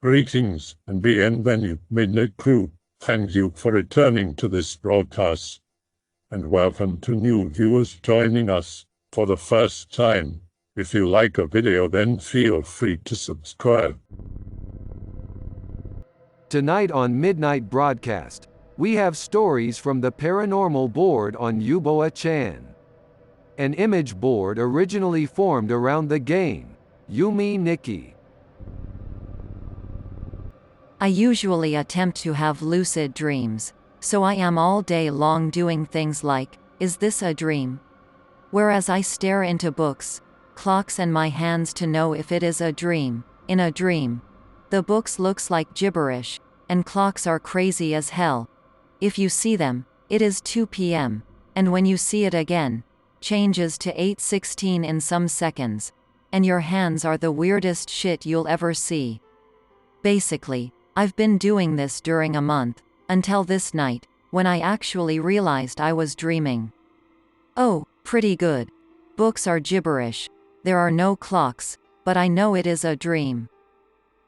Greetings and bienvenue, Midnight Crew. Thank you for returning to this broadcast, and welcome to new viewers joining us for the first time. If you like a video, then feel free to subscribe. Tonight on Midnight Broadcast, we have stories from the paranormal board on Uboachan. An image board originally formed around the game, Yume Nikki. I usually attempt to have lucid dreams, so I am all day long doing things like, is this a dream? Whereas I stare into books, clocks and my hands to know if it is a dream. In a dream, the books looks like gibberish, and clocks are crazy as hell. If you see them, it is 2 p.m., and when you see it again, changes to 8:16 in some seconds, and your hands are the weirdest shit you'll ever see. Basically, I've been doing this during a month, until this night, when I actually realized I was dreaming. Oh, pretty good. Books are gibberish, there are no clocks, but I know it is a dream.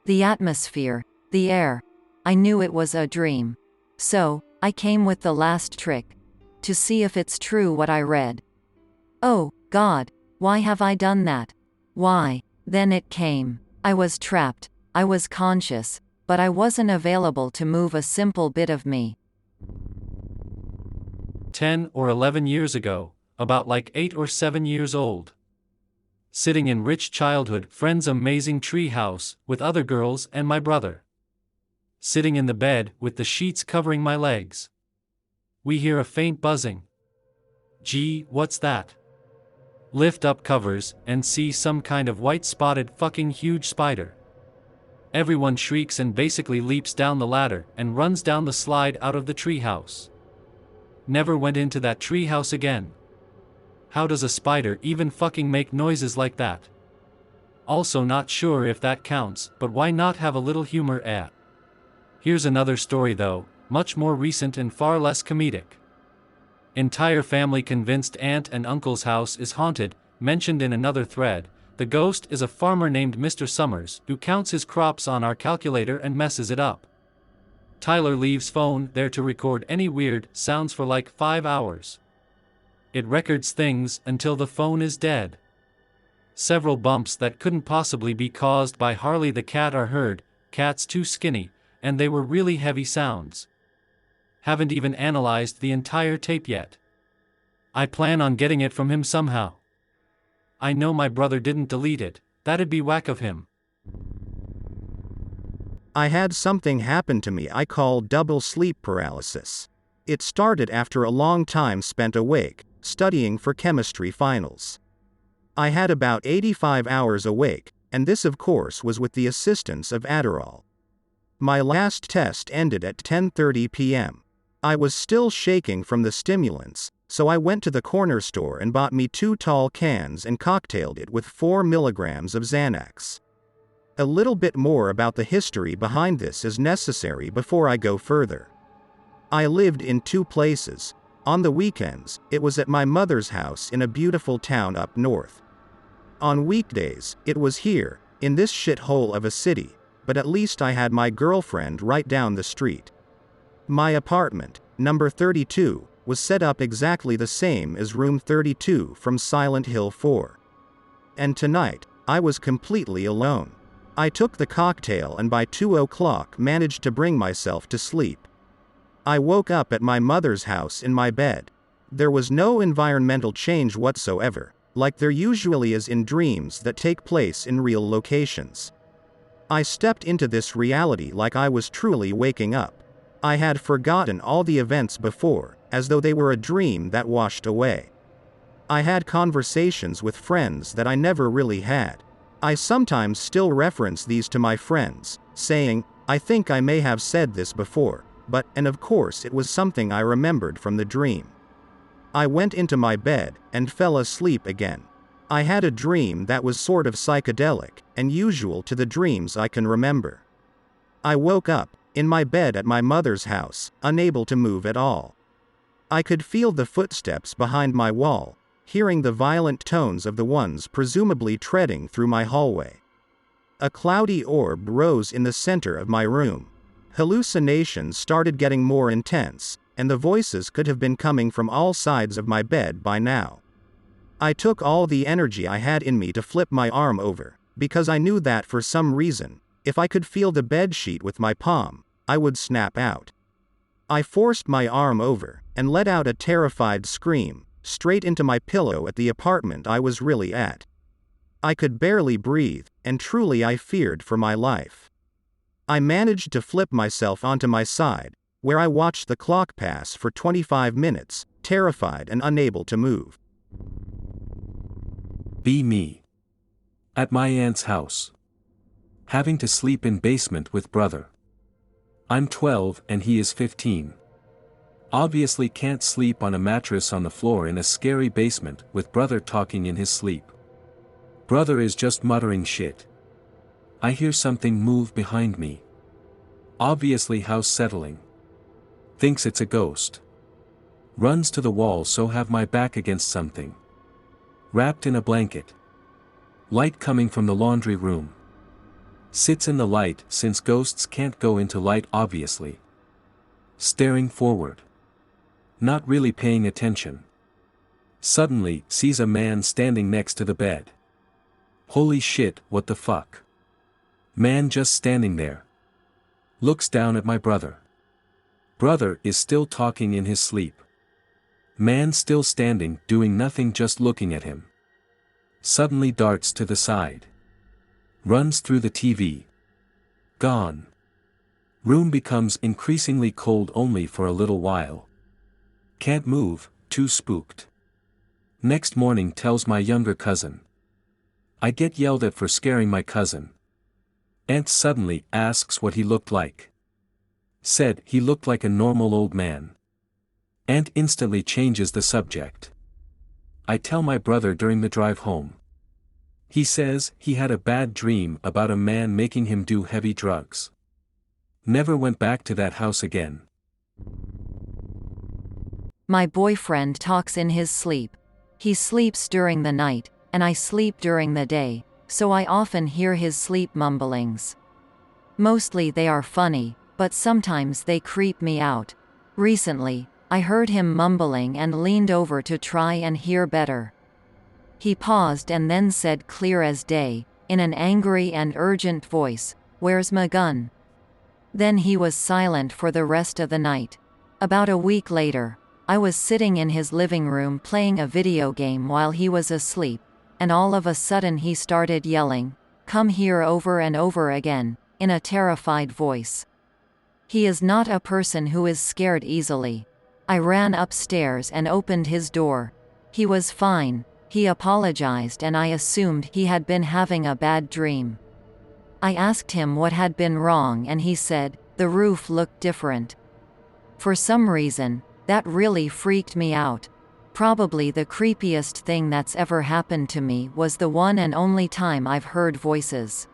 The atmosphere, the air, I knew it was a dream. So, I came with the last trick, to see if it's true what I read. Oh, God, why have I done that? Why? Then it came. I was trapped, I was conscious, but I wasn't available to move a simple bit of me. 10 or 11 years ago, about like 8 or 7 years old. Sitting in rich childhood friend's amazing tree house, with other girls and my brother. Sitting in the bed, with the sheets covering my legs. We hear a faint buzzing. Gee, what's that? Lift up covers, and see some kind of white spotted fucking huge spider. Everyone shrieks and basically leaps down the ladder, and runs down the slide out of the treehouse. Never went into that treehouse again. How does a spider even fucking make noises like that? Also not sure if that counts, but why not have a little humor, eh? Here's another story though, much more recent and far less comedic. Entire family convinced aunt and uncle's house is haunted, mentioned in another thread. The ghost is a farmer named Mr. Summers, who counts his crops on our calculator and messes it up. Tyler leaves phone there to record any weird sounds for like 5 hours. It records things until the phone is dead. Several bumps that couldn't possibly be caused by Harley the cat are heard, cat's too skinny, and they were really heavy sounds. Haven't even analyzed the entire tape yet. I plan on getting it from him somehow. I know my brother didn't delete it, that'd be whack of him. I had something happen to me I call double sleep paralysis. It started after a long time spent awake, studying for chemistry finals. I had about 85 hours awake, and this of course was with the assistance of Adderall. My last test ended at 10:30 p.m. I was still shaking from the stimulants, so I went to the corner store and bought me 2 tall cans and cocktailed it with 4 milligrams of Xanax. A little bit more about the history behind this is necessary before I go further. I lived in 2 places. On the weekends, it was at my mother's house in a beautiful town up north. On weekdays, it was here, in this shithole of a city, but at least I had my girlfriend right down the street. My apartment, number 32, was set up exactly the same as room 32 from Silent Hill 4. And tonight, I was completely alone. I took the cocktail and by 2 o'clock managed to bring myself to sleep. I woke up at my mother's house in my bed. There was no environmental change whatsoever, like there usually is in dreams that take place in real locations. I stepped into this reality like I was truly waking up. I had forgotten all the events before, as though they were a dream that washed away. I had conversations with friends that I never really had. I sometimes still reference these to my friends, saying, I think I may have said this before, but, and of course it was something I remembered from the dream. I went into my bed, and fell asleep again. I had a dream that was sort of psychedelic, and usual to the dreams I can remember. I woke up, in my bed at my mother's house, unable to move at all. I could feel the footsteps behind my wall, hearing the violent tones of the ones presumably treading through my hallway. A cloudy orb rose in the center of my room. Hallucinations started getting more intense, and the voices could have been coming from all sides of my bed by now. I took all the energy I had in me to flip my arm over, because I knew that for some reason, if I could feel the bedsheet with my palm, I would snap out. I forced my arm over, and let out a terrified scream, straight into my pillow at the apartment I was really at. I could barely breathe, and truly I feared for my life. I managed to flip myself onto my side, where I watched the clock pass for 25 minutes, terrified and unable to move. Be me. At my aunt's house. Having to sleep in basement with brother. I'm 12 and he is 15. Obviously can't sleep on a mattress on the floor in a scary basement with brother talking in his sleep. Brother is just muttering shit. I hear something move behind me. Obviously house settling. Thinks it's a ghost. Runs to the wall so have my back against something. Wrapped in a blanket. Light coming from the laundry room. Sits in the light since ghosts can't go into light obviously. Staring forward. Not really paying attention. Suddenly sees a man standing next to the bed. Holy shit, what the fuck? Man just standing there. Looks down at my brother. Brother is still talking in his sleep. Man still standing, doing nothing, just looking at him. Suddenly darts to the side. Runs through the TV. Gone. Room becomes increasingly cold only for a little while. Can't move, too spooked. Next morning tells my younger cousin. I get yelled at for scaring my cousin. Aunt suddenly asks what he looked like. Said he looked like a normal old man. Aunt instantly changes the subject. I tell my brother during the drive home. He says he had a bad dream about a man making him do heavy drugs. Never went back to that house again. My boyfriend talks in his sleep. He sleeps during the night, and I sleep during the day, so I often hear his sleep mumblings. Mostly they are funny, but sometimes they creep me out. Recently, I heard him mumbling and leaned over to try and hear better. He paused and then said clear as day, in an angry and urgent voice, "Where's my gun?" Then he was silent for the rest of the night. About a week later, I was sitting in his living room playing a video game while he was asleep, and all of a sudden he started yelling, "Come here," over and over again, in a terrified voice. He is not a person who is scared easily. I ran upstairs and opened his door. He was fine, he apologized, and I assumed he had been having a bad dream. I asked him what had been wrong and he said, the roof looked different. For some reason, that really freaked me out. Probably the creepiest thing that's ever happened to me was the one and only time I've heard voices.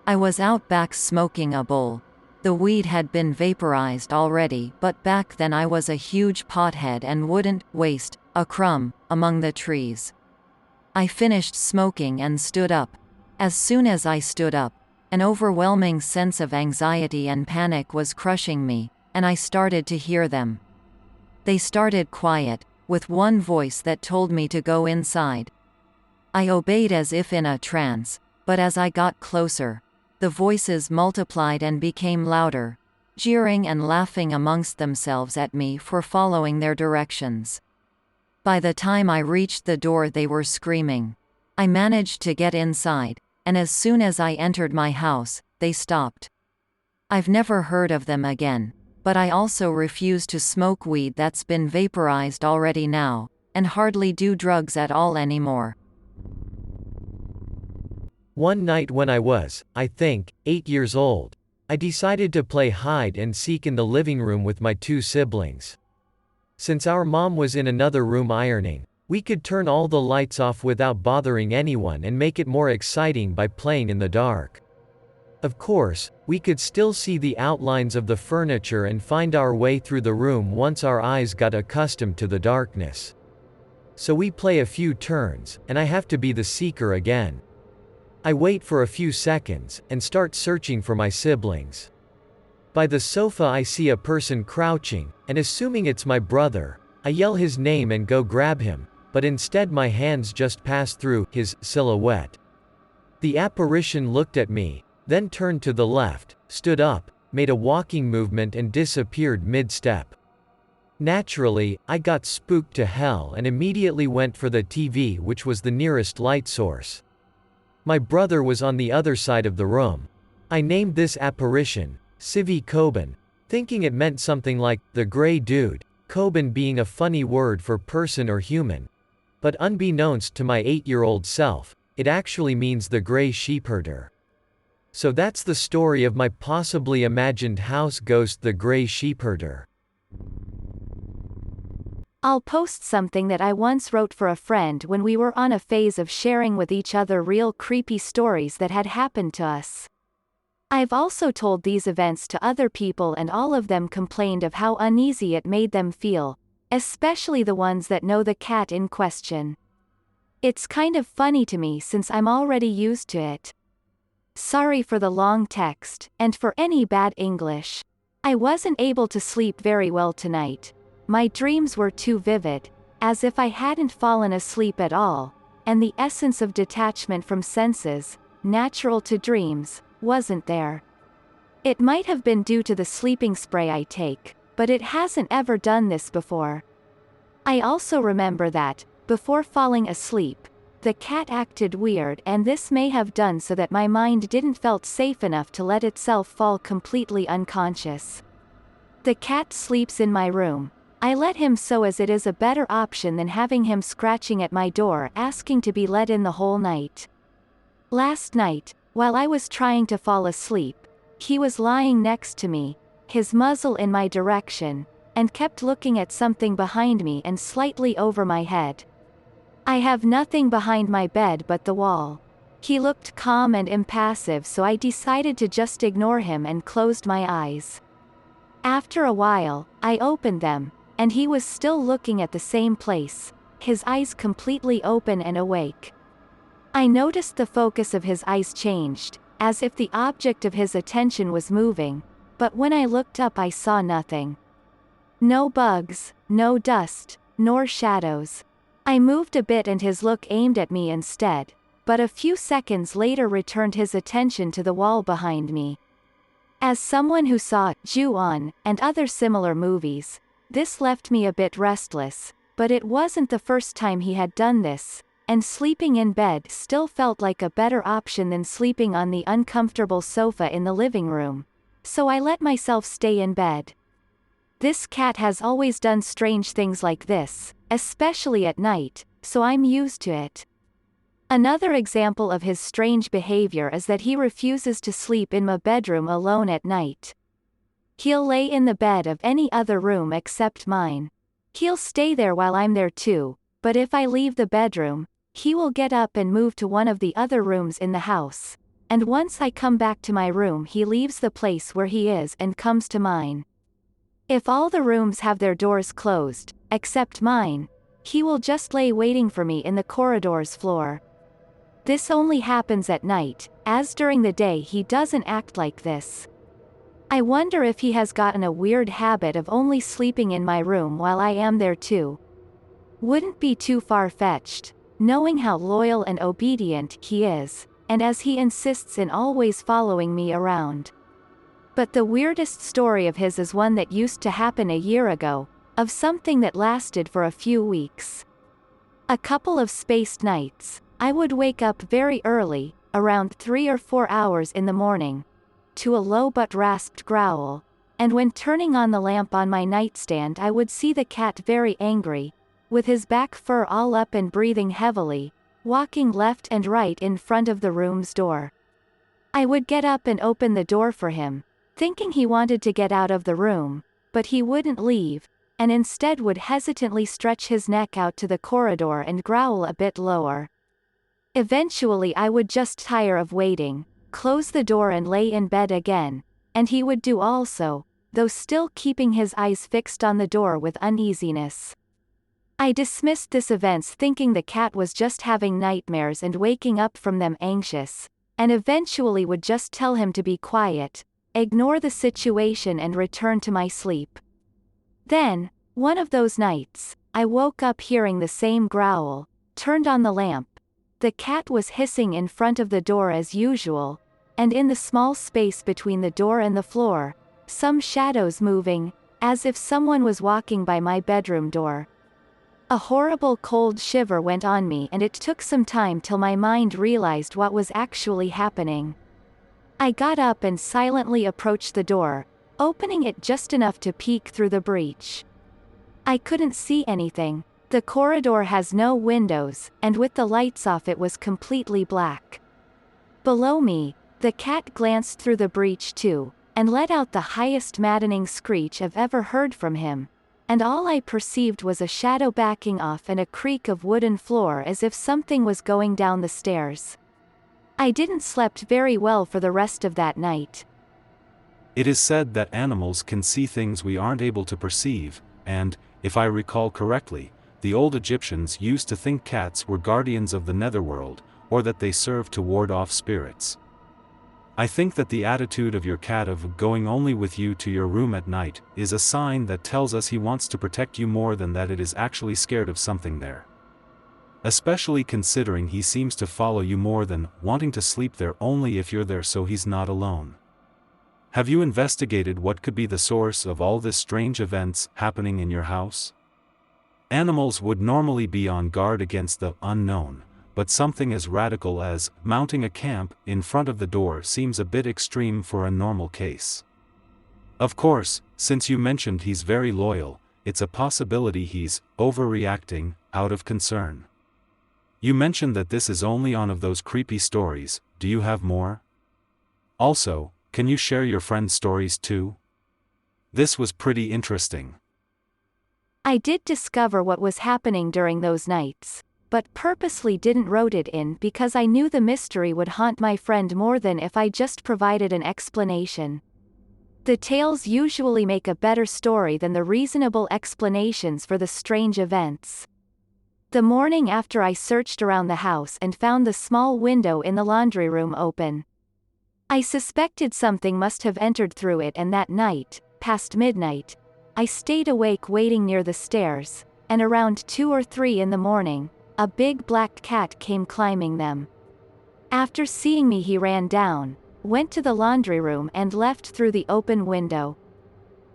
I was out back smoking a bowl. The weed had been vaporized already, but back then I was a huge pothead and wouldn't waste a crumb among the trees. I finished smoking and stood up. As soon as I stood up, an overwhelming sense of anxiety and panic was crushing me, and I started to hear them. They started quiet, with one voice that told me to go inside. I obeyed as if in a trance, but as I got closer, the voices multiplied and became louder, jeering and laughing amongst themselves at me for following their directions. By the time I reached the door, they were screaming. I managed to get inside, and as soon as I entered my house, they stopped. I've never heard of them again, but I also refuse to smoke weed that's been vaporized already now, and hardly do drugs at all anymore. One night when I was, I think, 8 years old, I decided to play hide and seek in the living room with my two siblings. Since our mom was in another room ironing, we could turn all the lights off without bothering anyone and make it more exciting by playing in the dark. Of course, we could still see the outlines of the furniture and find our way through the room once our eyes got accustomed to the darkness. So we play a few turns, and I have to be the seeker again. I wait for a few seconds, and start searching for my siblings. By the sofa I see a person crouching, and assuming it's my brother, I yell his name and go grab him, but instead my hands just pass through his silhouette. The apparition looked at me, then turned to the left, stood up, made a walking movement and disappeared mid-step. Naturally, I got spooked to hell and immediately went for the TV, which was the nearest light source. My brother was on the other side of the room. I named this apparition Civi Coben, thinking it meant something like the gray dude, Coben being a funny word for person or human. But unbeknownst to my 8-year-old self, it actually means the Grey Sheepherder. So that's the story of my possibly imagined house ghost, the Grey Sheepherder. I'll post something that I once wrote for a friend when we were on a phase of sharing with each other real creepy stories that had happened to us. I've also told these events to other people and all of them complained of how uneasy it made them feel, especially the ones that know the cat in question. It's kind of funny to me since I'm already used to it. Sorry for the long text, and for any bad English. I wasn't able to sleep very well tonight. My dreams were too vivid, as if I hadn't fallen asleep at all, and the essence of detachment from senses, natural to dreams, wasn't there. It might have been due to the sleeping spray I take, but it hasn't ever done this before. I also remember that, before falling asleep, the cat acted weird, and this may have done so that my mind didn't felt safe enough to let itself fall completely unconscious. The cat sleeps in my room. I let him so as it is a better option than having him scratching at my door asking to be let in the whole night. Last night, while I was trying to fall asleep, he was lying next to me, his muzzle in my direction, and kept looking at something behind me and slightly over my head. I have nothing behind my bed but the wall. He looked calm and impassive, so I decided to just ignore him and closed my eyes. After a while, I opened them, and he was still looking at the same place, his eyes completely open and awake. I noticed the focus of his eyes changed, as if the object of his attention was moving, but when I looked up I saw nothing. No bugs, no dust, nor shadows. I moved a bit and his look aimed at me instead, but a few seconds later returned his attention to the wall behind me. As someone who saw Ju-on and other similar movies, this left me a bit restless, but it wasn't the first time he had done this, and sleeping in bed still felt like a better option than sleeping on the uncomfortable sofa in the living room, so I let myself stay in bed. This cat has always done strange things like this, especially at night, so I'm used to it. Another example of his strange behavior is that he refuses to sleep in my bedroom alone at night. He'll lay in the bed of any other room except mine. He'll stay there while I'm there too, but if I leave the bedroom, he will get up and move to one of the other rooms in the house, and once I come back to my room he leaves the place where he is and comes to mine. If all the rooms have their doors closed, except mine, he will just lay waiting for me in the corridor's floor. This only happens at night, as during the day he doesn't act like this. I wonder if he has gotten a weird habit of only sleeping in my room while I am there too. Wouldn't be too far-fetched, knowing how loyal and obedient he is, and as he insists in always following me around. But the weirdest story of his is one that used to happen a year ago, of something that lasted for a few weeks. A couple of spaced nights, I would wake up very early, around 3 or 4 hours in the morning, to a low but rasped growl, and when turning on the lamp on my nightstand I would see the cat very angry, with his back fur all up and breathing heavily, walking left and right in front of the room's door. I would get up and open the door for him, thinking he wanted to get out of the room, but he wouldn't leave, and instead would hesitantly stretch his neck out to the corridor and growl a bit lower. Eventually I would just tire of waiting, close the door and lay in bed again, and he would do also, though still keeping his eyes fixed on the door with uneasiness. I dismissed this events thinking the cat was just having nightmares and waking up from them anxious, and eventually would just tell him to be quiet, ignore the situation and return to my sleep. Then, one of those nights, I woke up hearing the same growl, turned on the lamp. The cat was hissing in front of the door as usual, and in the small space between the door and the floor, some shadows moving, as if someone was walking by my bedroom door. A horrible cold shiver went on me and it took some time till my mind realized what was actually happening. I got up and silently approached the door, opening it just enough to peek through the breach. I couldn't see anything. The corridor has no windows, and with the lights off it was completely black. Below me, the cat glanced through the breach too, and let out the highest maddening screech I've ever heard from him, and all I perceived was a shadow backing off and a creak of wooden floor as if something was going down the stairs. I didn't slept very well for the rest of that night. It is said that animals can see things we aren't able to perceive, and, if I recall correctly, the old Egyptians used to think cats were guardians of the netherworld, or that they served to ward off spirits. I think that the attitude of your cat of going only with you to your room at night is a sign that tells us he wants to protect you more than that it is actually scared of something there. Especially considering he seems to follow you more than wanting to sleep there only if you're there so he's not alone. Have you investigated what could be the source of all this strange events happening in your house? Animals would normally be on guard against the unknown, but something as radical as mounting a camp in front of the door seems a bit extreme for a normal case. Of course, since you mentioned he's very loyal, it's a possibility he's overreacting out of concern. You mentioned that this is only one of those creepy stories. Do you have more? Also, can you share your friends' stories too? This was pretty interesting. I did discover what was happening during those nights, but purposely didn't wrote it in because I knew the mystery would haunt my friend more than if I just provided an explanation. The tales usually make a better story than the reasonable explanations for the strange events. The morning after I searched around the house and found the small window in the laundry room open. I suspected something must have entered through it, and that night, past midnight, I stayed awake waiting near the stairs, and around 2 or 3 in the morning, a big black cat came climbing them. After seeing me he ran down, went to the laundry room and left through the open window.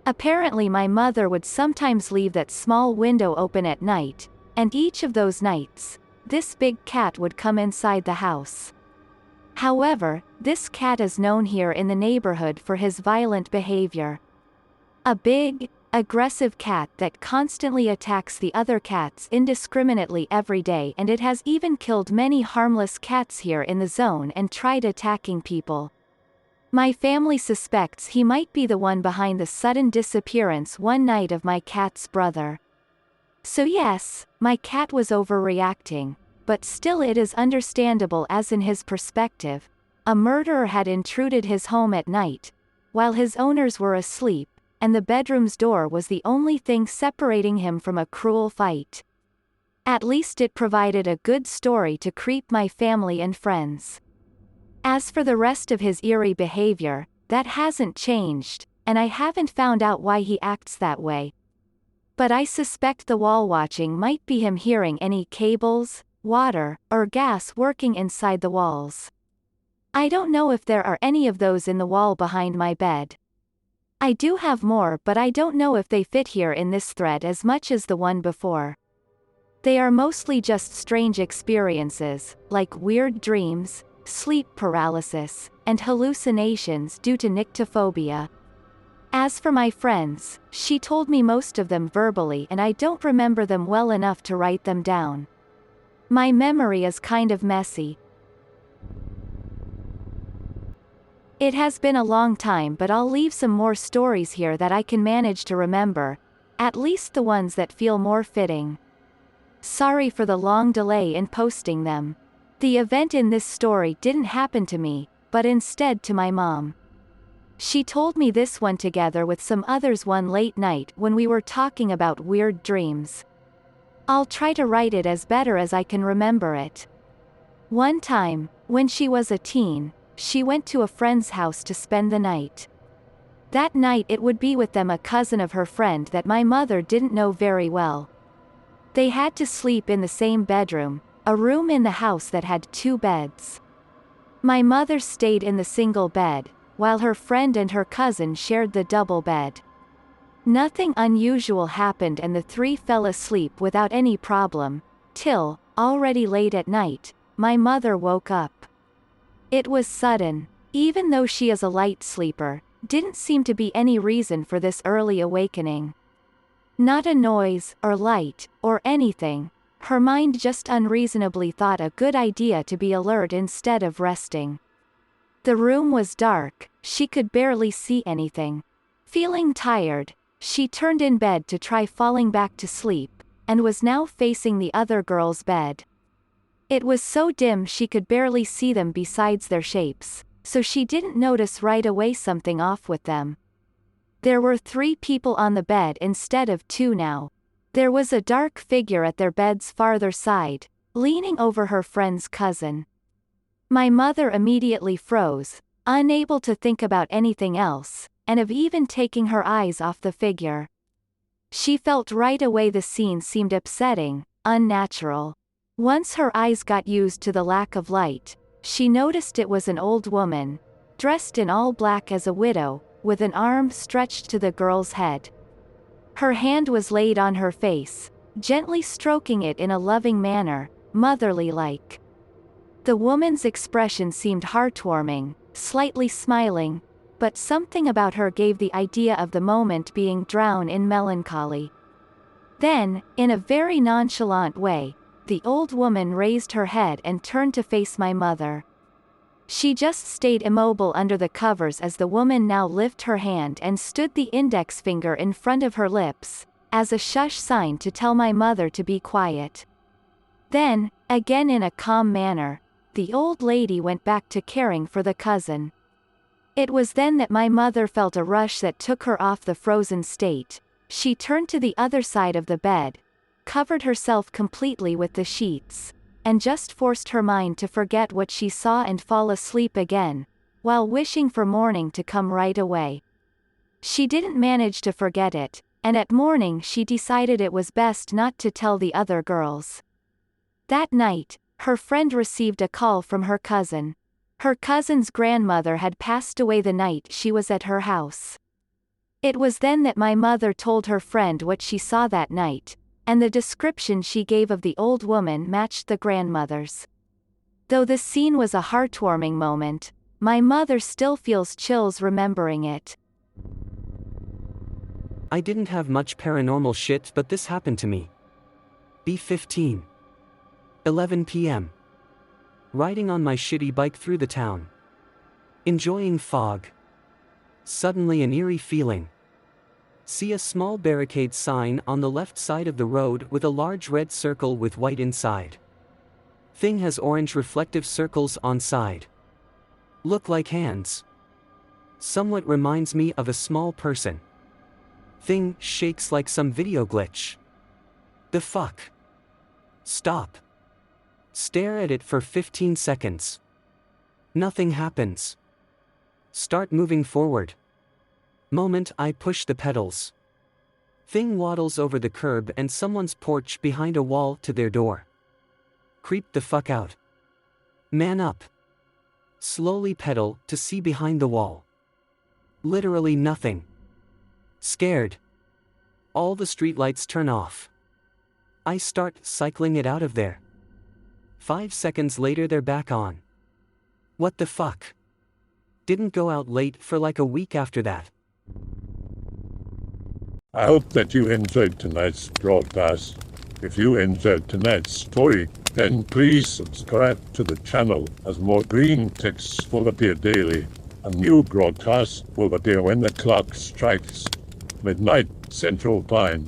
Apparently my mother would sometimes leave that small window open at night, and each of those nights, this big cat would come inside the house. However, this cat is known here in the neighborhood for his violent behavior. A big, aggressive cat that constantly attacks the other cats indiscriminately every day, and it has even killed many harmless cats here in the zone and tried attacking people. My family suspects he might be the one behind the sudden disappearance one night of my cat's brother. So yes, my cat was overreacting, but still it is understandable as in his perspective, a murderer had intruded his home at night, while his owners were asleep, and the bedroom's door was the only thing separating him from a cruel fight. At least it provided a good story to creep my family and friends. As for the rest of his eerie behavior, that hasn't changed, and I haven't found out why he acts that way. But I suspect the wall watching might be him hearing any cables, water, or gas working inside the walls. I don't know if there are any of those in the wall behind my bed. I do have more, but I don't know if they fit here in this thread as much as the one before. They are mostly just strange experiences, like weird dreams, sleep paralysis, and hallucinations due to nyctophobia. As for my friends, she told me most of them verbally and I don't remember them well enough to write them down. My memory is kind of messy. It has been a long time, but I'll leave some more stories here that I can manage to remember, at least the ones that feel more fitting. Sorry for the long delay in posting them. The event in this story didn't happen to me, but instead to my mom. She told me this one together with some others one late night when we were talking about weird dreams. I'll try to write it as better as I can remember it. One time, when she was a teen, she went to a friend's house to spend the night. That night it would be with them a cousin of her friend that my mother didn't know very well. They had to sleep in the same bedroom, a room in the house that had 2 beds. My mother stayed in the single bed, while her friend and her cousin shared the double bed. Nothing unusual happened and the 3 fell asleep without any problem, till, already late at night, my mother woke up. It was sudden. Even though she is a light sleeper, didn't seem to be any reason for this early awakening. Not a noise, or light, or anything. Her mind just unreasonably thought a good idea to be alert instead of resting. The room was dark, she could barely see anything. Feeling tired, she turned in bed to try falling back to sleep, and was now facing the other girl's bed. It was so dim she could barely see them besides their shapes, so she didn't notice right away something off with them. There were 3 people on the bed instead of 2 now. There was a dark figure at their bed's farther side, leaning over her friend's cousin. My mother immediately froze, unable to think about anything else, and of even taking her eyes off the figure. She felt right away the scene seemed upsetting, unnatural. Once her eyes got used to the lack of light, she noticed it was an old woman, dressed in all black as a widow, with an arm stretched to the girl's head. Her hand was laid on her face, gently stroking it in a loving manner, motherly-like. The woman's expression seemed heartwarming, slightly smiling, but something about her gave the idea of the moment being drowned in melancholy. Then, in a very nonchalant way, the old woman raised her head and turned to face my mother. She just stayed immobile under the covers as the woman now lifted her hand and stood the index finger in front of her lips, as a shush sign to tell my mother to be quiet. Then, again in a calm manner, the old lady went back to caring for the cousin. It was then that my mother felt a rush that took her off the frozen state. She turned to the other side of the bed, covered herself completely with the sheets, and just forced her mind to forget what she saw and fall asleep again, while wishing for morning to come right away. She didn't manage to forget it, and at morning she decided it was best not to tell the other girls. That night, her friend received a call from her cousin. Her cousin's grandmother had passed away the night she was at her house. It was then that my mother told her friend what she saw that night, and the description she gave of the old woman matched the grandmother's. Though the scene was a heartwarming moment, my mother still feels chills remembering it. I didn't have much paranormal shit, but this happened to me. B15. 11 p.m. Riding on my shitty bike through the town. Enjoying fog. Suddenly an eerie feeling. See a small barricade sign on the left side of the road with a large red circle with white inside. Thing has orange reflective circles on side. Look like hands. Somewhat reminds me of a small person. Thing shakes like some video glitch. The fuck? Stop. Stare at it for 15 seconds. Nothing happens. Start moving forward. Moment I push the pedals. Thing waddles over the curb and someone's porch behind a wall to their door. Creep the fuck out. Man up. Slowly pedal to see behind the wall. Literally nothing. Scared. All the streetlights turn off. I start cycling it out of there. 5 seconds later they're back on. What the fuck? Didn't go out late for like a week after that. I hope that you enjoyed tonight's broadcast. If you enjoyed tonight's story, then please subscribe to the channel as more Greentexts will appear daily. A new broadcast will appear when the clock strikes midnight Central Time.